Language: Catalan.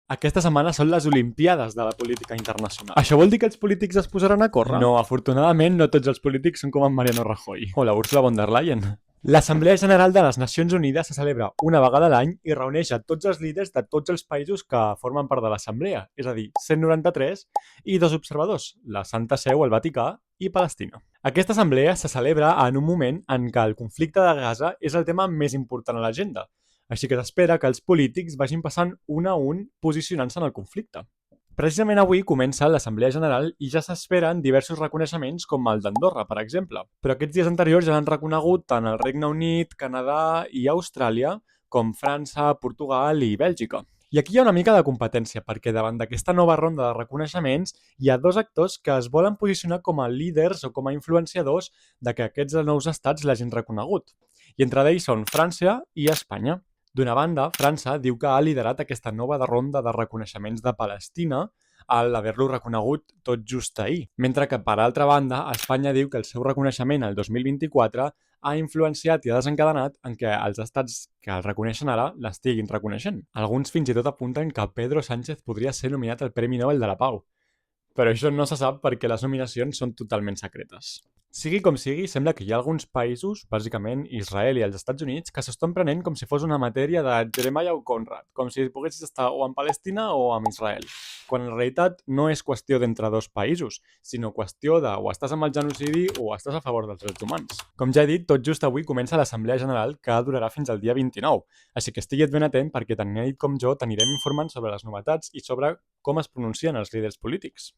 Aquesta setmana són les Olimpiades de la política internacional. Això vol dir que els polítics es posaran a córrer? No, afortunadament no tots els polítics són com en Mariano Rajoy o la Ursula von der Leyen. L'Assemblea General de les Nacions Unides se celebra una vegada a l'any i reuneix a tots els líders de tots els països que formen part de l'Assemblea, és a dir, 193, i dos observadors, la Santa Seu, el Vaticà i Palestina. Aquesta assemblea se celebra en un moment en què el conflicte de Gaza és el tema més important a l'agenda, així que s'espera que els polítics vagin passant un a un posicionant-se en el conflicte. Precisament avui comença l'Assemblea General i ja s'esperen diversos reconeixements com el d'Andorra, per exemple. Però aquests dies anteriors ja l'han reconegut tant el Regne Unit, Canadà i Austràlia, com França, Portugal i Bèlgica. I aquí hi ha una mica de competència, perquè davant d'aquesta nova ronda de reconeixements hi ha dos actors que es volen posicionar com a líders o com a influenciadors de que aquests nous estats l'hagin reconegut. I entre ells són França i Espanya. D'una banda, França diu que ha liderat aquesta nova ronda de reconeixements de Palestina al haver-lo reconegut tot just ahir, mentre que, per altra banda, Espanya diu que el seu reconeixement el 2024 ha influenciat i ha desencadenat en què els estats que el reconeixen ara l'estiguin reconeixent. Alguns fins i tot apunten que Pedro Sánchez podria ser nominat al Premi Nobel de la Pau, però això no se sap perquè les nominacions són totalment secretes. Sigui com sigui, sembla que hi ha alguns països, bàsicament Israel i els Estats Units, que s'estan prenent com si fos una matèria de Jeremiah o Conrad, com si poguessis estar o en Palestina o en Israel, quan en realitat no és qüestió d'entre dos països, sinó qüestió de o estàs amb el genocidi o estàs a favor dels drets humans. Com ja he dit, tot just avui comença l'Assemblea General que durarà fins al dia 29, així que estigui't ben atent perquè tant nit com jo t'anirem informant sobre les novetats i sobre com es pronuncien els líders polítics.